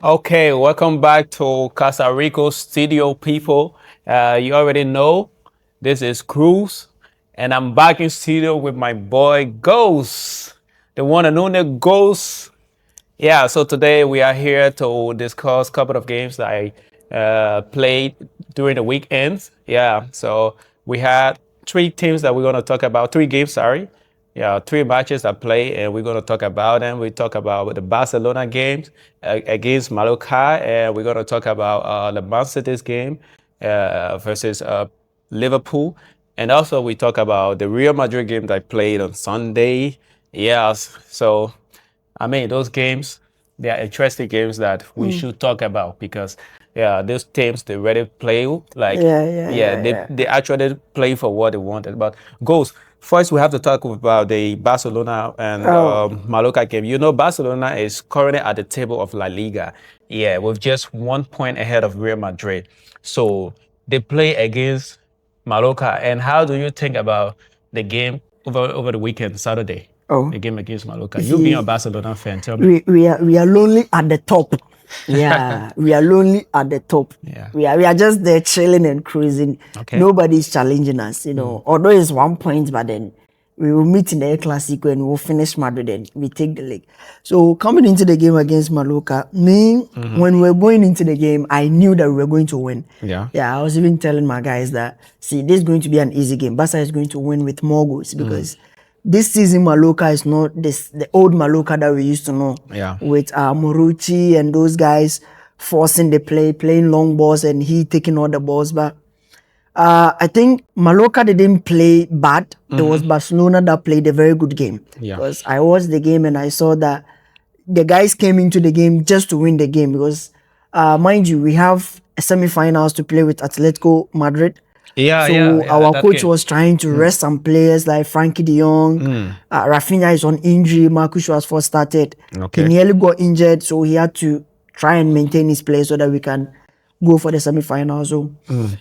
Okay, welcome back to Casa Rico Studio, people. You already know this is Cruz, and I'm back in studio with my boy Ghost, the one and only Ghost. Yeah, so today we are here to discuss a couple of games that I played during the weekends. Yeah, so we had three teams that we're going to talk about, three games, sorry. Yeah, three matches I played, and we're going to talk about them. We talk about the Barcelona games against Mallorca, and we're going to talk about the Man City's game versus Liverpool. And also we talk about the Real Madrid game that I played on Sunday. Yes, so I mean, those games, they are interesting games that we should talk about because, yeah, those teams, they really play like, yeah, they actually play for what they wanted. But goals, first we have to talk about the Barcelona and Oh, Mallorca game. You know, Barcelona is currently at the table of La Liga, yeah, with just 1 point ahead of Real Madrid. So they play against Mallorca. And how do you think about the game over the weekend, Saturday? oh, The game against Mallorca. you You being a see, Barcelona fan, tell me. we are lonely at the top. Yeah, we are lonely at the top. Yeah. We are just there chilling and cruising. Okay. Nobody's challenging us, you know. Although it's 1 point, but then we will meet in the El Clasico and we'll finish Madrid and we take the league. So coming into the game against Mallorca, when we were going into the game, I knew that we were going to win. Yeah. Yeah, I was even telling my guys that, see, this is going to be an easy game. Barca is going to win with more goals because this season Mallorca is not the old Mallorca that we used to know. Yeah. With Morucci and those guys forcing the play, playing long balls, and he taking all the balls. But I think Mallorca didn't play bad. It was Barcelona that played a very good game. Yeah. Because I watched the game and I saw that the guys came into the game just to win the game. Because mind you, we have semi-finals to play with Atletico Madrid. Yeah, So our that coach game. was trying to rest some players like Frankie de Jong. Rafinha is on injury. Marcus Rashford started. Okay. He nearly got injured, so he had to try and maintain his play so that we can go for the semi-final. So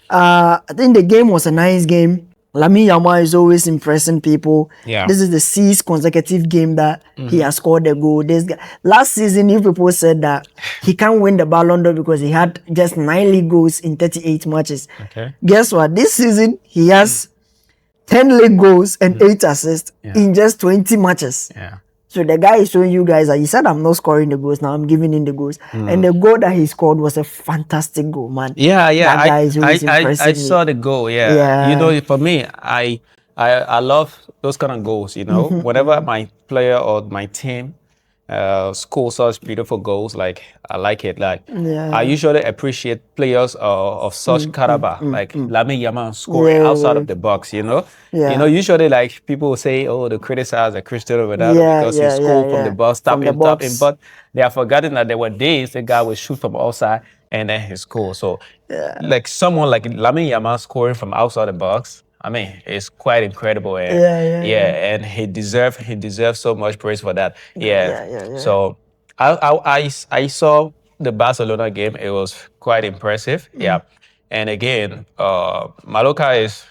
I think the game was a nice game. Lamine Yamal is always impressing people. Yeah. This is the sixth consecutive game that he has scored a goal. This guy, last season, you people said that he can't win the Ballon d'Or because he had just 9 league goals in 38 matches. Okay. Guess what? This season, he has 10 league goals and 8 assists in just 20 matches. Yeah. So the guy is showing you guys that he said, I'm not scoring the goals, now I'm giving in the goals. And the goal that he scored was a fantastic goal, man. Yeah, yeah. That guy is always I impressing me. saw the goal. Yeah. Yeah. You know, for me, I love those kind of goals. You know, whenever my player or my team score such beautiful goals, like I like it. Like I usually appreciate players of such caliber, like Lamine Yamal scoring outside of the box. You know, usually like people will say, oh, they criticize Cristiano Ronaldo because he scored from the box, From the tap in, box. but they have forgotten that there were days the guy would shoot from outside and then he score. So, like someone like Lamine Yamal scoring from outside the box, I mean, it's quite incredible. And and he deserves so much praise for that. Yeah. So I saw the Barcelona game. It was quite impressive. Yeah. And again, Mallorca is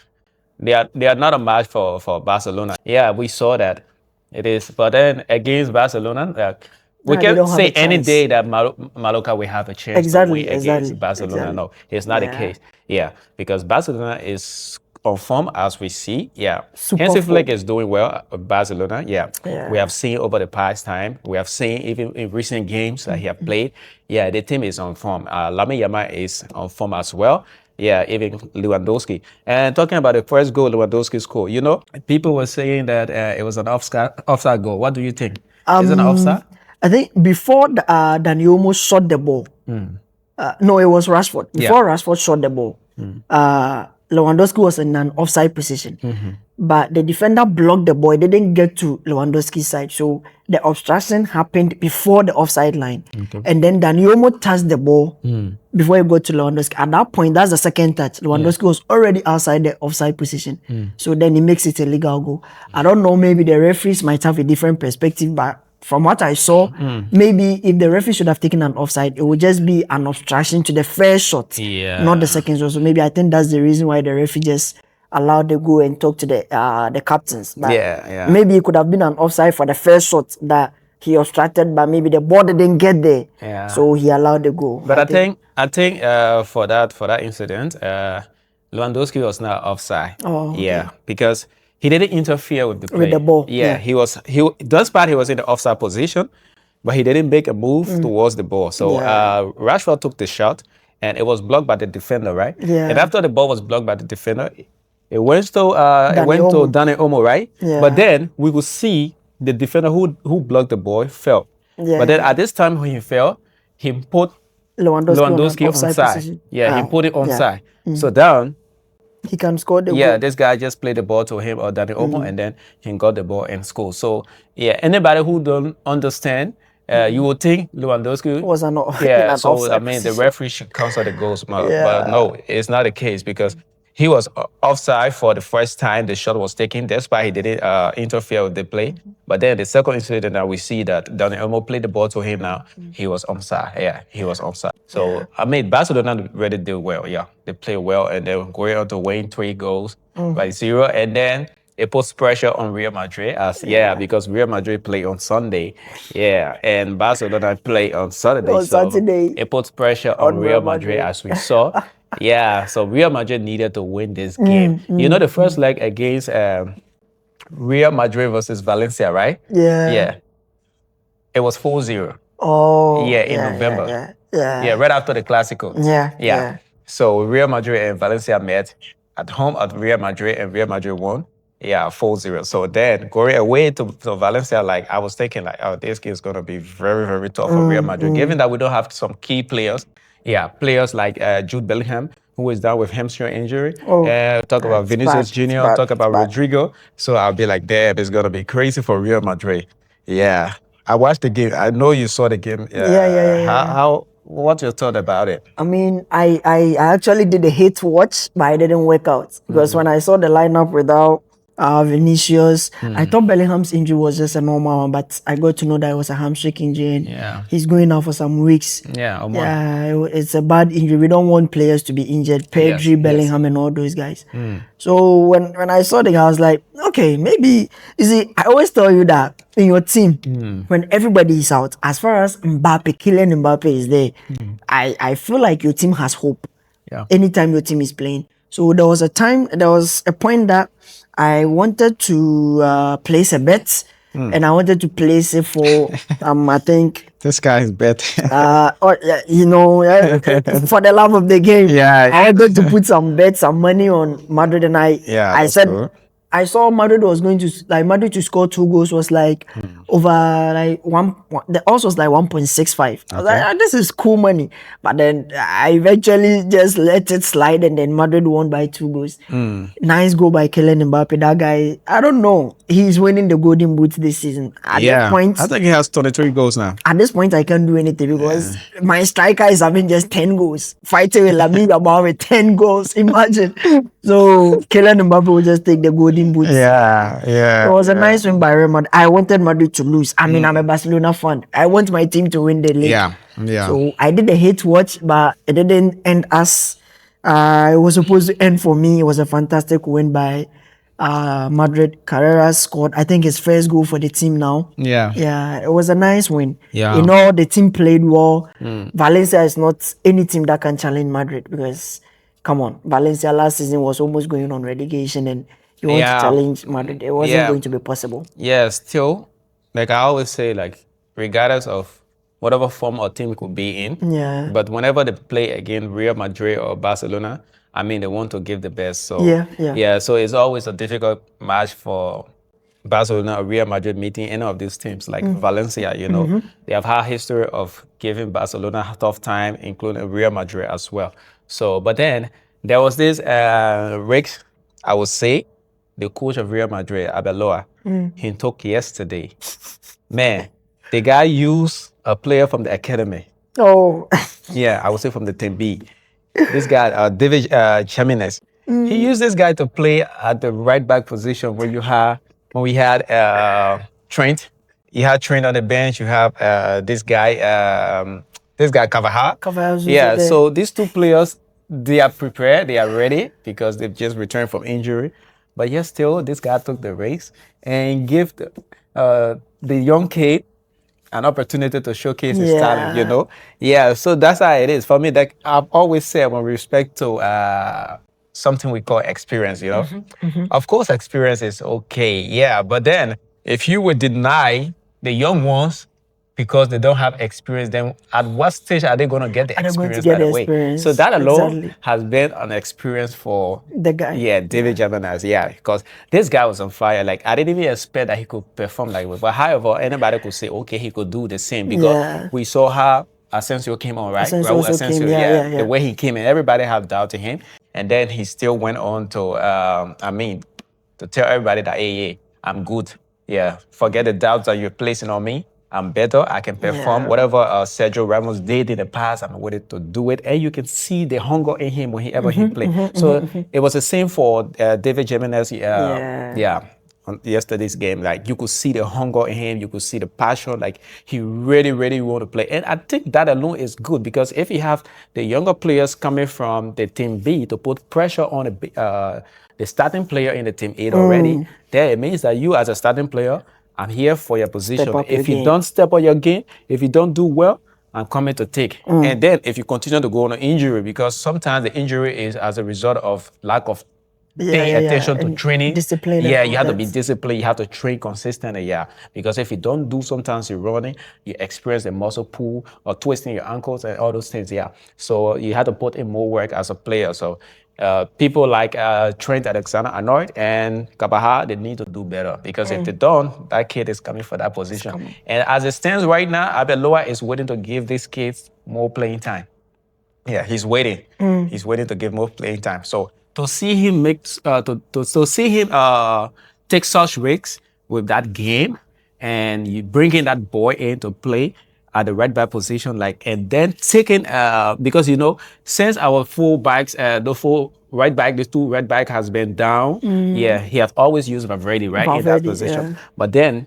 they are not a match for Barcelona. Yeah, we saw that. It is. But then against Barcelona, we Nah, they can don't have say a any chance. day that Mallorca will have a chance Exactly, to win against exactly, Barcelona. exactly. No, it's not the Yeah. case. Yeah, because Barcelona is on form as we see. Yeah, Super Hansi form. Flick is doing well at Barcelona. Yeah. Yeah. We have seen over the past time. We have seen even in recent games that he have played. Yeah, the team is on form. Lamine Yamal is on form as well. Yeah, even Lewandowski. And talking about the first goal Lewandowski scored, you know, people were saying that it was an offside goal. What do you think? Is it an offside? I think before Dani almost shot the ball. No, it was Rashford. Before Rashford shot the ball, Lewandowski was in an offside position. But the defender blocked the ball. It didn't get to Lewandowski's side. So the obstruction happened before the offside line. And then Dani Olmo touched the ball before he got to Lewandowski. At that point, that's the second touch. Lewandowski was already outside the offside position. So then he makes it a legal goal. I don't know, maybe the referees might have a different perspective, but from what I saw, maybe if the referee should have taken an offside, it would just be an obstruction to the first shot, not the second shot. So maybe I think that's the reason why the referee just allowed the go and talk to the captains. But Yeah. maybe it could have been an offside for the first shot that he obstructed, but maybe the ball didn't get there. Yeah. So he allowed the goal. But I think for that incident, Lewandowski was not offside. Oh, okay. Yeah, because he didn't interfere with the play. With the ball, Yeah, yeah. he this part he was in the offside position, but he didn't make a move towards the ball. So Yeah. Rashford took the shot, and it was blocked by the defender, right? Yeah. And after the ball was blocked by the defender, it went to Olmo. Dani Olmo, right? Yeah. But then we will see the defender who blocked the ball fell. Yeah. But then at this time when he fell, he put Lewandowski on onside. position. Yeah, he put it Yeah. onside. So down, He can score the yeah, goal. this guy just played the ball to him or Dani Olmo, and then he got the ball and scored. So yeah, anybody who don't understand, you would think Lewandowski Was an yeah. an So I offside mean, the position. referee should cancel the goals, but Yeah. no, it's not the case because he was offside for the first time the shot was taken. That's why he didn't interfere with the play. But then the second incident that we see that Dani Olmo played the ball to him now, he was onside. Yeah, he was onside. So I mean, Barcelona really did well. Yeah, they played well, and they were going on to win 3 goals by 0, and then it puts pressure on Real Madrid as because Real Madrid play on Sunday, and Barcelona play on Saturday. On so Saturday. it puts pressure on Real Madrid as we saw. Yeah, so Real Madrid needed to win this game. You know, the first leg against Real Madrid versus Valencia, right? Yeah. Yeah. It was 4-0. Oh. Yeah, in November. Yeah. Right after the Clasico. Yeah. So Real Madrid and Valencia met at home at Real Madrid, and Real Madrid won. Yeah, 4-0. So then going away to Valencia, like I was thinking, like, oh, this game is gonna be very, very tough for Real Madrid, given that we don't have some key players. Yeah, players like Jude Bellingham, who is down with hamstring injury. Oh, Talk about it's Vinicius bad, Junior. it's bad, Talk about it's bad. Rodrigo. So I'll be like, damn, it's gonna be crazy for Real Madrid. Yeah, I watched the game. I know you saw the game. How? What's your thought about it? I mean, I actually did a hate watch, but I didn't work out because when I saw the lineup without Vinicius, I thought Bellingham's injury was just a normal one, but I got to know that it was a hamstring injury and he's going out for some weeks. Yeah, It's a bad injury. We don't want players to be injured. Pedri, Bellingham, and all those guys. So when I saw the guy, I was like, okay, maybe. You see, I always tell you that in your team, when everybody is out, as far as Kylian Mbappe is there, I feel like your team has hope. Yeah. Anytime your team is playing. So there was a point that I wanted to place a bet, and I wanted to place it for I think This guy is better. for the love of the game. Yeah. I wanted to put some bets, some money on Madrid, and I that's said cool. I saw Madrid was going to Madrid to score 2 goals was like over like the odds was like 1.65. I was like, "Ah, this is cool money," but then I eventually just let it slide, and then Madrid won by 2 goals. Nice goal by Kylian Mbappe. That guy, I don't know, he's winning the Golden Boot this season. At this point, I think he has 23 goals now. at this point, I can't do anything because my striker is having just 10 goals. Fighting with Lamine Yamal with 10 goals. Imagine. So Kylian Mbappe will just take the Golden Boot. Yeah. It was a nice win by Real Madrid. I wanted Madrid to lose. I mean, I'm a Barcelona fan. I want my team to win the league. Yeah. So I did a hate watch, but it didn't end as it was supposed to end for me. It was a fantastic win by Madrid. Carreras scored, I think, his first goal for the team now. Yeah, it was a nice win. Yeah. You know, the team played well. Valencia is not any team that can challenge Madrid because, come on, Valencia last season was almost going on relegation, and you want to challenge Madrid. It wasn't going to be possible. Yeah, still, like I always say, like regardless of whatever form or team could be in, but whenever they play against Real Madrid or Barcelona, I mean, they want to give the best. So so it's always a difficult match for Barcelona or Real Madrid meeting any of these teams like Valencia. You know, they have had history of giving Barcelona a tough time, including Real Madrid as well. So, but then there was this risk, I would say, the coach of Real Madrid, Abeloa, he took yesterday. Man, the guy used a player from the academy. Oh, Yeah, I would say from the team B. This guy, David Chamines, he used this guy to play at the right back position when we had Trent. You had Trent on the bench. You have this guy Cavaha. Carvajal. Yeah, so these 2 players, they are prepared, they are ready because they've just returned from injury. But yet still, this guy took the race and gave the young kid an opportunity to showcase his talent, you know? Yeah, so that's how it is. For me, like I've always said with respect to something we call experience, you know? Of course, experience is okay, yeah, but then if you would deny the young ones because they don't have experience, then at what stage are they going to get the Are they going to experience get right the away? experience? So that alone Exactly. has been an experience for The guy. yeah, David Jaminas, yeah, because this guy was on fire. Like I didn't even expect that he could perform like that. But however, anybody could say, okay, he could do the same because Yeah. we saw how Asensio came on, right? Asensio Raul also came, Asensio, yeah, yeah, yeah, the yeah. way he came in, everybody have doubted him, and then he still went on to, to tell everybody that, hey, I'm good. Yeah, forget the doubts that you're placing on me. I'm better. I can perform Yeah. whatever Sergio Ramos did in the past. I'm ready to do it, and you can see the hunger in him whenever he played. So it was the same for David Jimenez. Yeah. Yeah, on yesterday's game. Like you could see the hunger in him. You could see the passion. Like he really, really want to play. And I think that alone is good because if you have the younger players coming from the team B to put pressure on the starting player in the team A already, then it means that you as a starting player, I'm here for your position. up your If you game. don't step on your game, if you don't do well, I'm coming to take. And then if you continue to go on an injury, because sometimes the injury is as a result of lack of paying attention to And training. discipline. Yeah, and you all have to be that. disciplined. You have to train consistently. Yeah, because if you don't do, sometimes you're running, you experience a muscle pull or twisting your ankles and all those things. Yeah, so you have to put in more work as a player. So people like Trent Alexander-Arnold and Kabaha, they need to do better because if they don't, that kid is coming for that position. coming. And as it stands right now, Abeloa is waiting to give these kids more playing time. Yeah, he's waiting. He's waiting to give more playing time. So to see him make to see him take such risks with that game, and you bringing that boy in to play at the right back position, like, and then taking because you know since our full backs, the full right back, the two right back has been down. Yeah, he has always used Valverde right in that Valverde, position, yeah. but then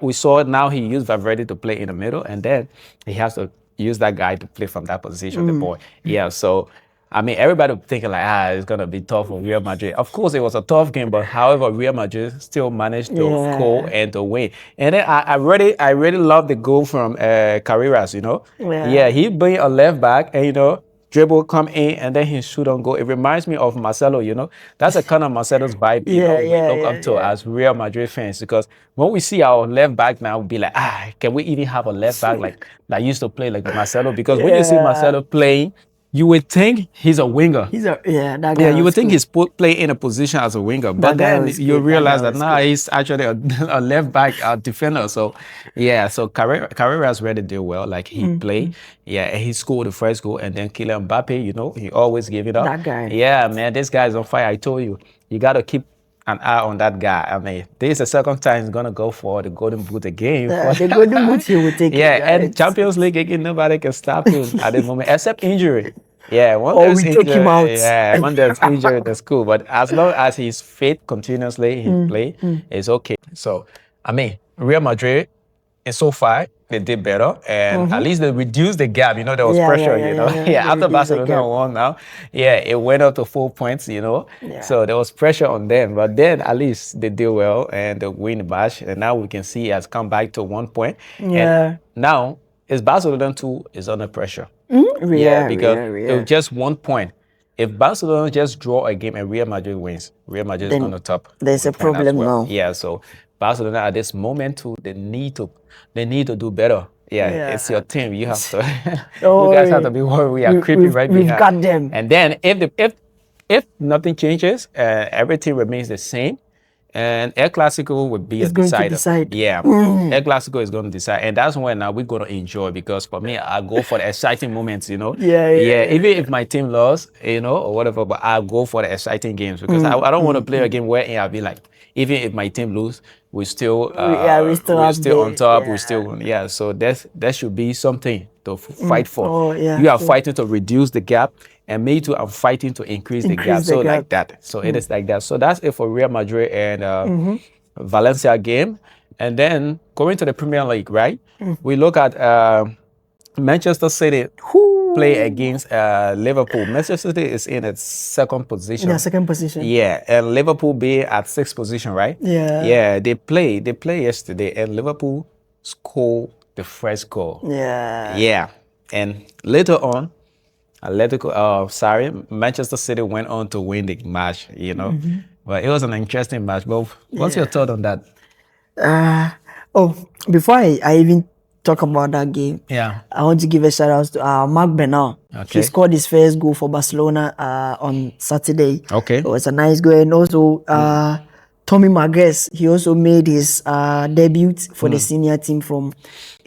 we saw now he used Valverde to play in the middle, and then he has to use that guy to play from that position, the boy. Yeah, so I mean, everybody thinking like, it's gonna be tough for Real Madrid. Of course, it was a tough game, but however, Real Madrid still managed to score and to win. And then I really love the goal from Carreras. You know, Yeah. he being a left back, and you know, dribble come in and then he shoot on goal. It reminds me of Marcelo. You know, that's a kind of Marcelo's vibe. You know, we look up to as Real Madrid fans because when we see our left back now, we be like, can we even have a left back like that used to play like Marcelo? Because when you see Marcelo playing, you would think he's a winger. That guy. Yeah, you was would think good. he's playing in a position as a winger, but guy then was you good. That realize guy that was now good. he's actually a left back defender. So, yeah, so Carreras really did well. Like he played, yeah, and he scored the first goal, and then Kylian Mbappe, you know, he always give it up. That guy. Yeah, man, this guy is on fire. I told you, you got to keep an eye on that guy. I mean, this is the second time he's gonna go for the Golden Boot again. The Golden Boot he will take it. Yeah, and It's- Champions League again, nobody can stop him at the moment except injury. Yeah, when Or there's we take him injury, out. yeah, when there's injury, that's cool. But as long as he's fit continuously, he play, it's okay. So, I mean, Real Madrid, and so far they did better, and at least they reduced the gap. You know, there was pressure. You know, They after reduced the Barcelona gap. won now, yeah, it went up to 4 points. You know, so there was pressure on them, but then at least they did well and they win the match, and now we can see he has come back to 1 point. Yeah. And now it's Barcelona too is under pressure. Yeah, Because yeah. it was just 1 point. If Barcelona just draw a game and Real Madrid wins, Real Madrid is Then going to top. there's a 1 point as problem well. now. Yeah, so Barcelona at this moment too, they need to do better. Yeah, it's your team. You have to. Don't you guys have worry. to be worried. We are creeping right we've behind. got them. And then if nothing changes, everything remains the same. And El Clasico would be a going to decider. decide. Yeah, El Clasico is going to decide, and that's when now we're going to enjoy because for me, I go for the exciting moments. You know. Yeah. Even if my team lost, you know, or whatever, but I go for the exciting games because I don't want to play a game where I'll be like, even if my team lose, we still we still we're up still on there. top. Yeah. We still so that should be something to fight for. Oh, yeah, You are sure. fighting to reduce the gap, and me too. I'm fighting to increase the gap. Increase the So gap. like that. So it is like that. So that's it for Real Madrid and Valencia game, and then going to the Premier League, right? We look at Manchester City play against Liverpool. Manchester City is in its second position. Yeah, second position. Yeah, and Liverpool be at sixth position, right? Yeah. Yeah, they play yesterday, and Liverpool scored the first goal. Yeah. Yeah. And later on, Manchester City went on to win the match, But it was an interesting match. But what's your thought on that? Before I even talk about that game, Yeah. I want to give a shout out to Mark Bernal. Okay. He scored his first goal for Barcelona on Saturday. Okay. It was a nice goal. And also, Tommy Maguires, he also made his debut for the senior team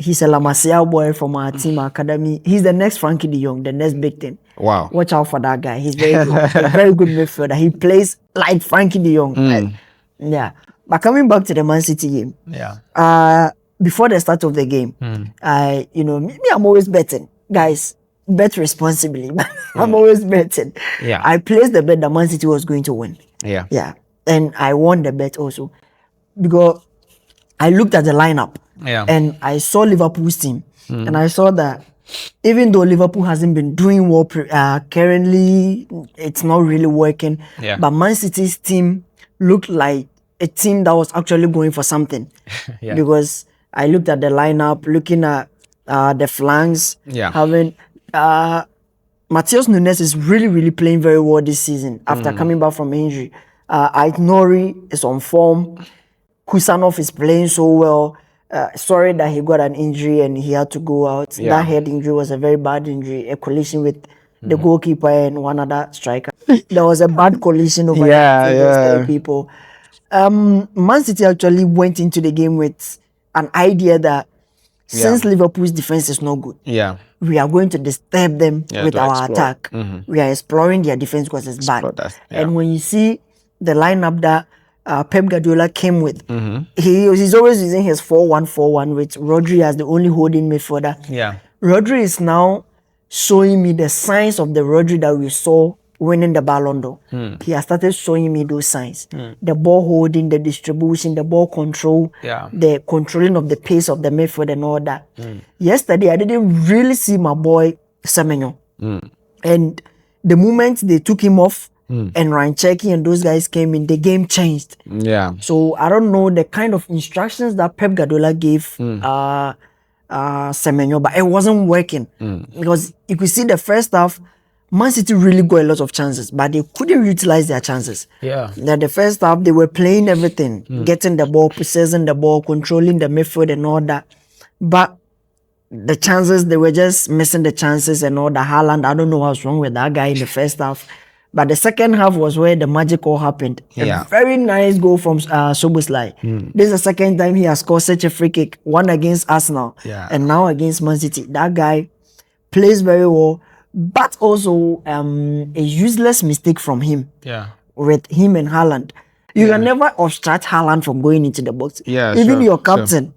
he's a La Masia boy from our team academy. He's the next Frankie de Jong, the next big thing. Wow. Watch out for that guy. He's very good. A very good midfielder. He plays like Frankie de Jong. Yeah. But coming back to the Man City game. Yeah. Before the start of the game, I'm always betting. Guys, bet responsibly. I'm always betting. Yeah. I placed the bet that Man City was going to win. Yeah. Yeah. And I won the bet also. Because I looked at the lineup. Yeah. And I saw Liverpool's team. And I saw that even though Liverpool hasn't been doing well currently, it's not really working. Yeah. But Man City's team looked like a team that was actually going for something. Yeah. Because I looked at the lineup, looking at the flanks, Yeah. having Matheus Nunes is really, really playing very well this season after coming back from injury. Aït-Nouri is on form. Kusanov is playing so well. Sorry that he got an injury and he had to go out. Yeah. That head injury was a very bad injury, a collision with the goalkeeper and one other striker. There was a bad collision over those people. Man City actually went into the game with an idea that since Liverpool's defense is not good, Yeah. we are going to disturb them with to our explore. attack. We are exploring their defense because it's bad. that, yeah. And when you see the lineup that Pep Guardiola came with, he's always using his 4-1-4-1 with Rodri as the only holding midfielder. Yeah. Rodri is now showing me the signs of the Rodri that we saw winning the Ballon d'Or. He has started showing me those signs. The ball holding, the distribution, the ball control, the controlling of the pace of the midfield and all that. Yesterday, I didn't really see my boy Semenyo. And the moment they took him off and Rancheki and those guys came in, the game changed. Yeah. So I don't know the kind of instructions that Pep Guardiola gave Semenyo, but it wasn't working. Because you could see the first half, Man City really got a lot of chances, but they couldn't utilize their chances. Yeah. That the first half, they were playing everything, getting the ball, possessing the ball, controlling the midfield and all that. But the chances, they were just missing the chances and all that. Haaland, I don't know what's wrong with that guy in the first half. But the second half was where the magic all happened. Yeah. A very nice goal from Szoboszlai. This is the second time he has scored such a free kick, one against Arsenal and now against Man City. That guy plays very well, but also a useless mistake from him. Yeah. With him and Haaland. You can never obstruct Haaland from going into the box. Yeah, even sure, your captain,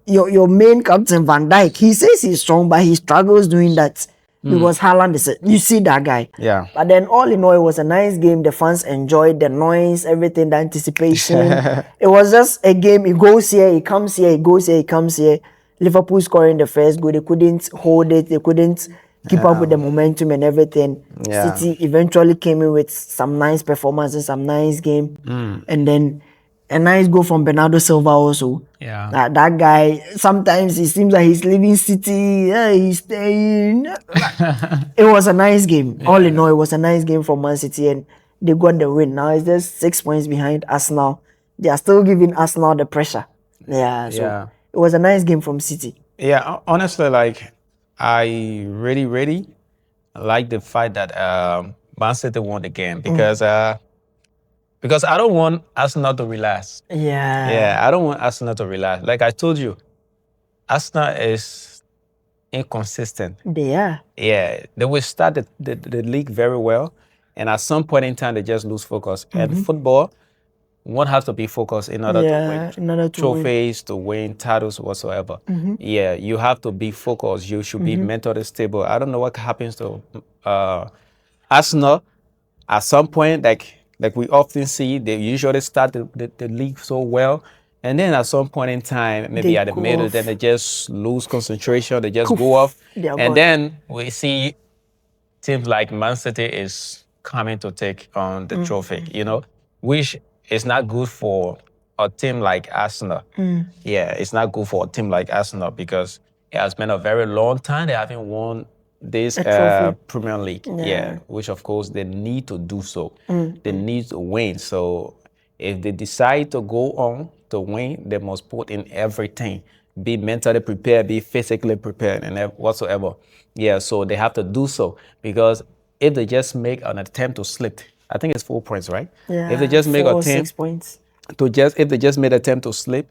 your main captain, Van Dijk, he says he's strong, but he struggles doing that. Because Haaland is you see that guy. Yeah. But then all in all, it was a nice game. The fans enjoyed the noise, everything, the anticipation. It was just a game. He goes here, he comes here, he goes here, he comes here. Liverpool scoring the first goal. They couldn't hold it. They couldn't keep up with the momentum and everything. Yeah. City eventually came in with some nice performances, some nice game. And then a nice goal from Bernardo Silva also. Yeah. That guy, sometimes it seems like he's leaving City, he's staying. It was a nice game. All in all, it was a nice game for Man City and they got the win. Now it's just 6 points behind Arsenal. They are still giving Arsenal the pressure. So it was a nice game from City. Yeah, honestly, like, I really like the fact that Man City won the game because I don't want Arsenal to relax. Yeah, I don't want Arsenal to relax. Like I told you, Arsenal is inconsistent. They are. Yeah, they will start the league very well, and at some point in time, they just lose focus. And football, one has to be focused in order to win trophies, to win titles, whatsoever. Yeah, you have to be focused. You should be mentally stable. I don't know what happens to Arsenal. At some point, like we often see, they usually start the league so well. And then at some point in time, maybe They at the go middle, off. then they just lose concentration. They just go off. They are And gone. then we see teams like Man City is coming to take on the trophy, which is not good for a team like Arsenal. Yeah, it's not good for a team like Arsenal because Yeah, it's been a very long time. They haven't won this A trophy. Premier League. Yeah. Which of course they need to do so. They need to win. So if they decide to go on to win, they must put in everything. Be mentally prepared, be physically prepared, and whatsoever. Yeah, so they have to do so because if they just make an attempt to slip, I think it's 4 points, right? Yeah. If they just make 4 an or attempt 6 points. if they just made an attempt to slip,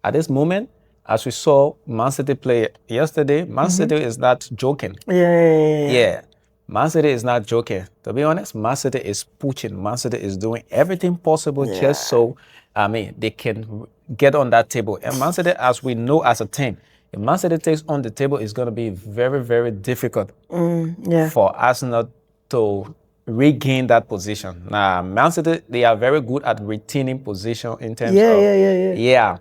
at this moment, as we saw Man City play yesterday, Man City is not joking. Yeah. Man City is not joking. To be honest, Man City is pushing. Man City is doing everything possible just so, they can get on that table. And Man City, as we know as a team, if Man City takes on the table, it's going to be very, very difficult Yeah. for Arsenal to regain that position. Now, Man City, they are very good at retaining position in terms of, Yeah.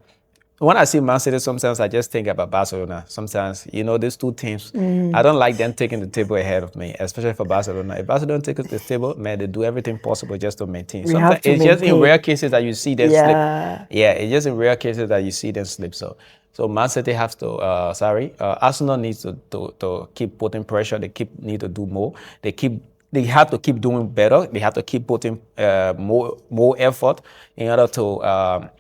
when I see Man City, sometimes I just think about Barcelona. Sometimes, these two teams, I don't like them taking the table ahead of me, especially for Barcelona. If Barcelona takes the table, man, they do everything possible just to maintain. We have Sometimes to it's just in maintain. rare cases that you see them Yeah. slip. Yeah, it's just in rare cases that you see them slip. So Man City has to, Arsenal needs to keep putting pressure. They need to do more. They have to keep doing better. They have to keep putting more effort in order to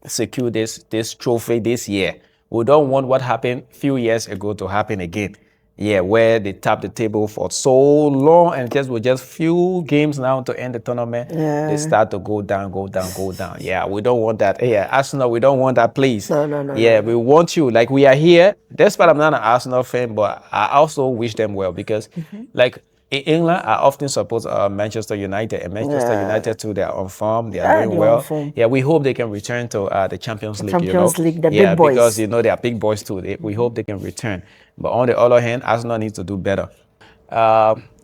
secure this trophy this year. We don't want what happened a few years ago to happen again. Yeah, where they tapped the table for so long and just few games now to end the tournament, they start to go down, go down, go down. Yeah, we don't want that. Yeah, Arsenal, we don't want that, please. No. Yeah, we want you. Like we are here. Despite I'm not an Arsenal fan, but I also wish them well because, like in England, I often support Manchester United, and Manchester United too. They are on form. They are doing they're on well. form. Yeah, we hope they can return to the Champions League. Champions League, the yeah, big boys. because they are big boys too. We hope they can return. But on the other hand, Arsenal needs to do better.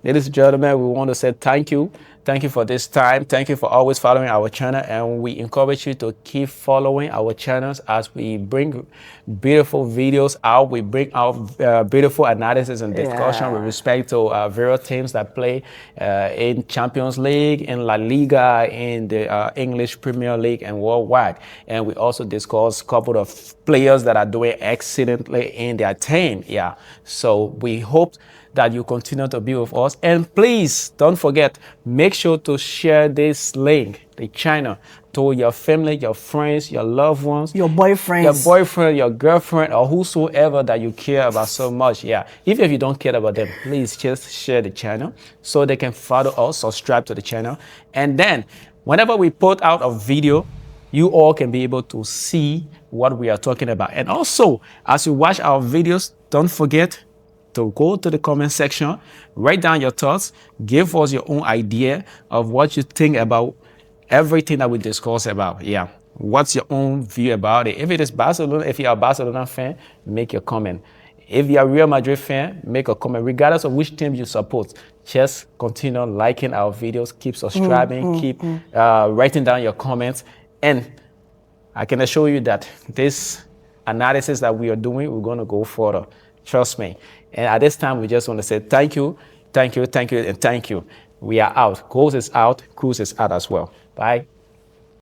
Ladies and gentlemen, we want to say thank you. Thank you for this time. Thank you for always following our channel. And we encourage you to keep following our channels as we bring beautiful videos out. We bring out beautiful analysis and discussion with respect to various teams that play in Champions League, in La Liga, in the English Premier League, and worldwide. And we also discuss a couple of players that are doing excellently in their team. Yeah. So we hope that you continue to be with us. And please don't forget, make sure to share this link, the channel, to your family, your friends, your loved ones, Your boyfriends. your boyfriend, your girlfriend, or whosoever that you care about so much. Yeah. Even if you don't care about them, please just share the channel so they can follow us, subscribe to the channel. And then whenever we put out a video, you all can be able to see what we are talking about. And also, as you watch our videos, don't forget to go to the comment section, write down your thoughts, give us your own idea of what you think about everything that we discuss about. Yeah. What's your own view about it? If it is Barcelona, if you're a Barcelona fan, make your comment. If you're a Real Madrid fan, make a comment. Regardless of which team you support, just continue liking our videos, keep subscribing, keep writing down your comments. And I can assure you that this analysis that we are doing, we're going to go further. Trust me. And at this time, we just want to say thank you, and thank you. We are out. Goals is out. Cruise is out as well. Bye.